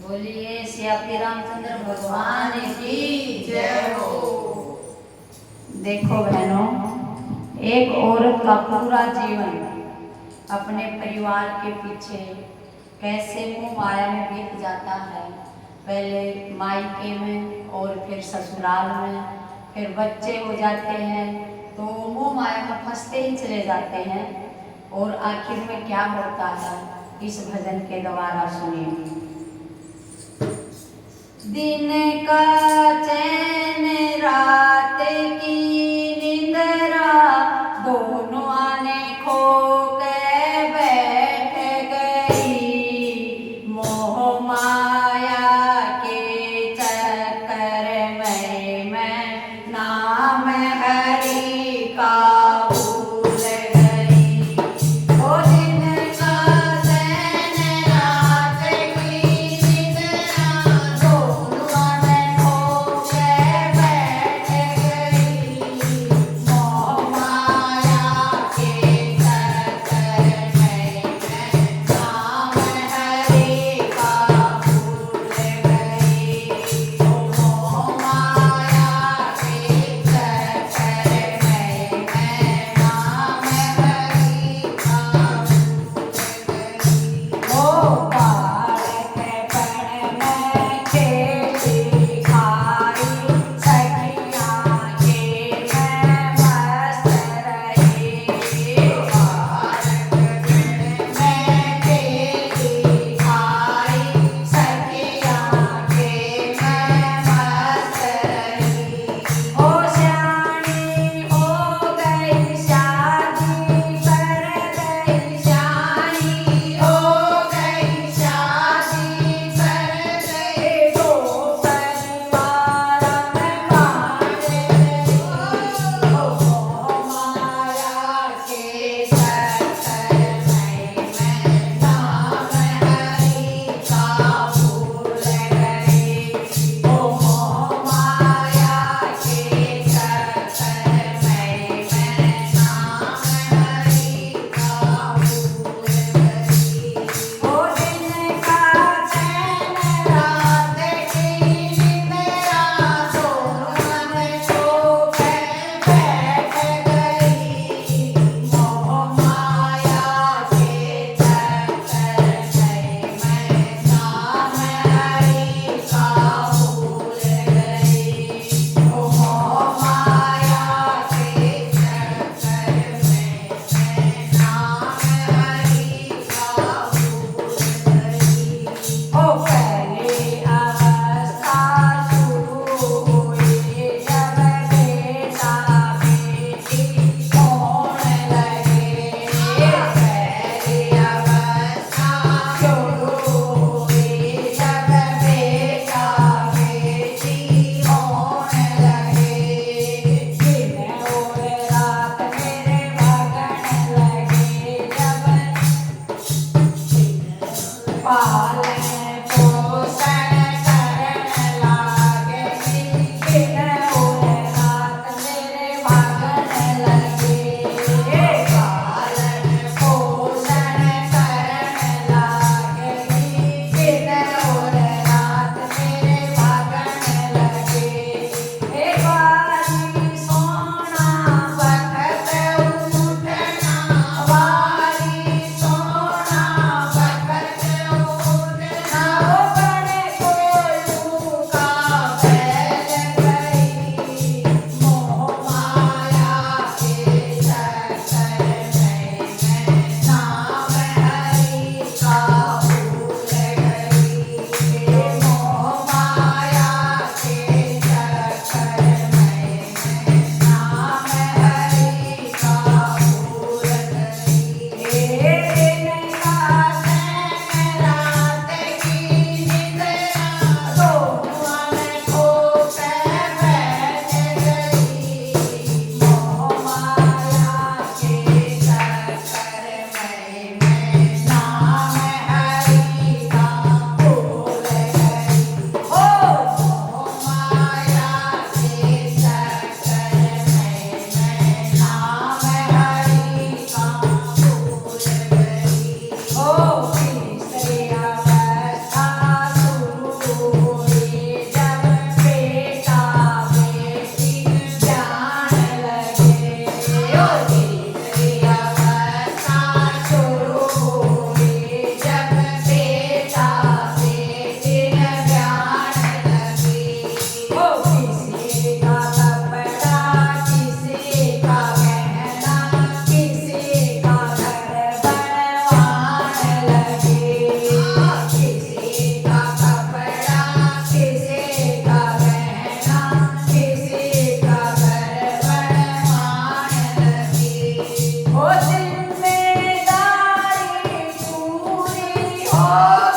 बोलिए श्री रामचंद्र भगवान की जय हो। देखो बहनों, एक औरत का पूरा जीवन अपने परिवार के पीछे कैसे मोह माया में बीत जाता है। पहले मायके में और फिर ससुराल में, फिर बच्चे हो जाते हैं तो मोह माया में फंसते ही चले जाते हैं। और आखिर में क्या होता है, इस भजन के द्वारा सुनिए। दिन का चैन रात की निंदरा, दोनों आने खो के बैठ गई। मोह माया के चक्कर में मैं नाम हरि का भूल गई। ओ दिन का चैन रात की निंदरा, दोनों आने खो के बैठ गई। ओ जिम्मेदारी पूरी हो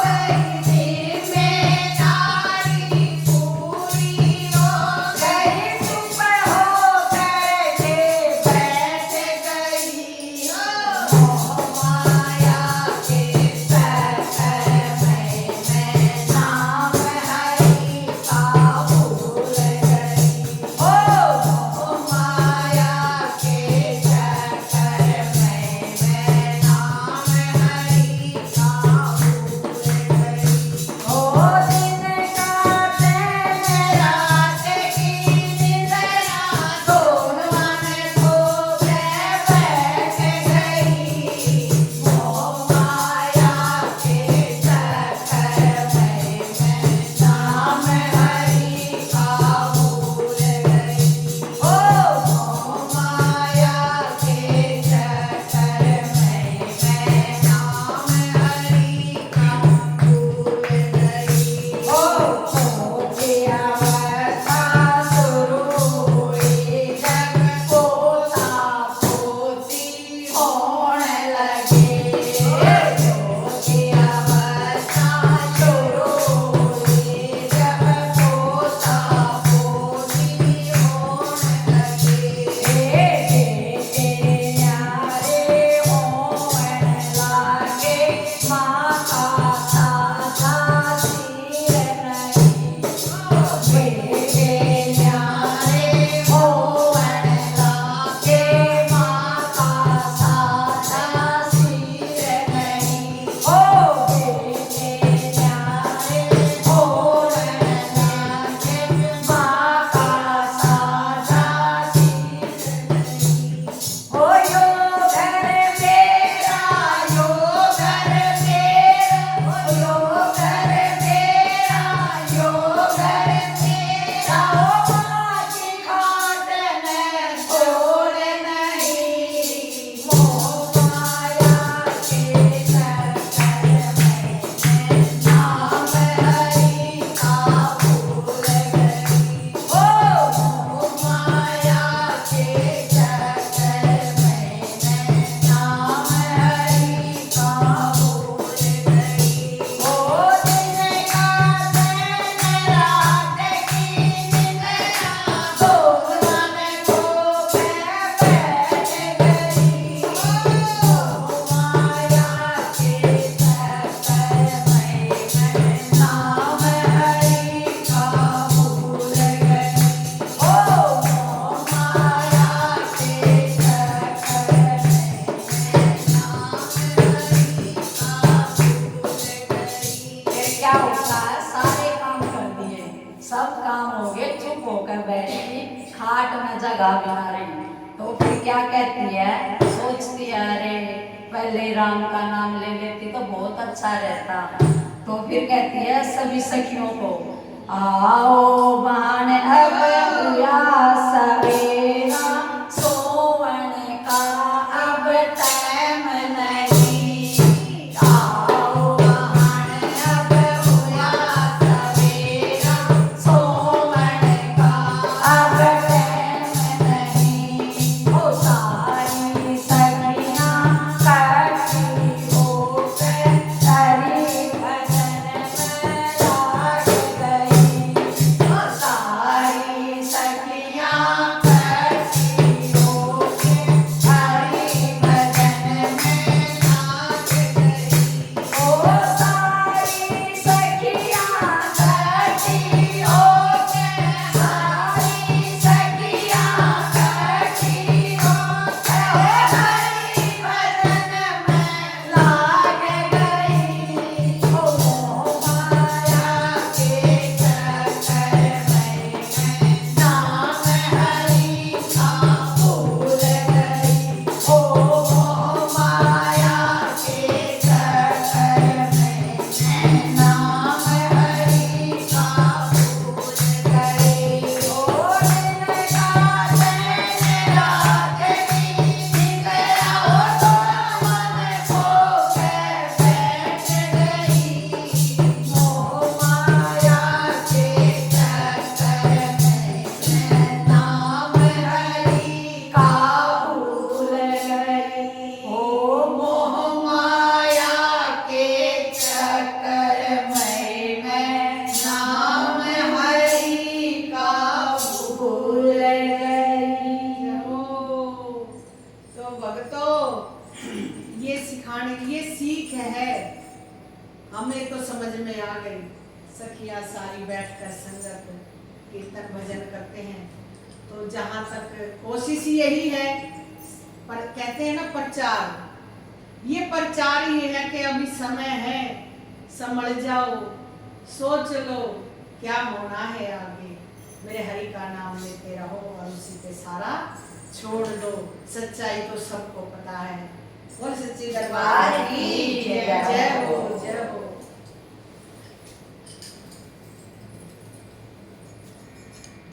गई, जिम्मेदारी पूरी हो गई, चुप हो करके बैठ गई। मोह माया के चक्कर में मैं नाम हरि का भूल गई। ओ मोह माया के चक्कर में मैं नाम हरि का भूल गई। ओ दिन काटे रात की निद्रा, दोनों मन खो के बैठ गई। मोह माया के चक्कर में मैं नाम हरि का भूल गई। ओ मोह माया के चक्कर में मैं नाम हरि का भूल गई। ओ खोजी अवस्था शुरू हुई, जब पोता पोती होने लगे। खोजी अवस्था शुरू हुई, जब पोता पोती होने लगे। बेटे न्यारे होने लगे, माँ का सादा सिर नहीं। बेटे न्यारे होने लगे, माँ का सादा सिर नहीं। ओ बेटे न्यारे होने लगे, माँ का सादा सिर नहीं। ओ यो घर मेरा, यो घर मेरा, यो घर मेरा, यो घर मेरा। ओ माँ की खाट में छोड़ नहीं। मोह माया के चक्कर में मैं नाम हरि का भूल गई। ओ मोह माया के चक्कर में मैं नाम हरि का भूल गई। ओ दिन काटे रात की निद्रा, दोनों मन खो के बैठ गई। मोह माया के चक्कर में मैं नाम हरि का भूल गई। ओ मोह माया के चक्कर में मैं नाम हरि का भूल गई। फिर क्या होता है, सारे काम कर दिए, सब काम हो गए, चुप होकर बैठी, खाट में जगह बिना रही। तो फिर क्या कहती है, सोचती है अरे पहले राम का नाम ले लेती तो बहुत अच्छा रहता। तो फिर कहती है सभी सखियों को, आओ बहन अब हुआ सवेरा, सोवन का अब टाइम नहीं। आओ बहन अब हुआ सवेरा, सोवन का अब टाइम नहीं। ओ सारी सखियाँ इकट्ठी होकर हरि भजन में लाग गई। ओ सारी सखियाँ खाने की ये सीख है, हमें तो समझ में आ गई। सखियां सारी बैठकर संगत कीर्तन भजन करते हैं। तो जहाँ तक कोशिश यही है, पर कहते हैं ना प्रचार, ये प्रचार ही है कि अभी समय है, संभल जाओ, सोच लो क्या होना है आगे। मेरे हरि का नाम लेते रहो और उसी पे सारा छोड़ दो। सच्चाई तो सबको पता है। बोल सच्चे दरबार की जय। जय हो।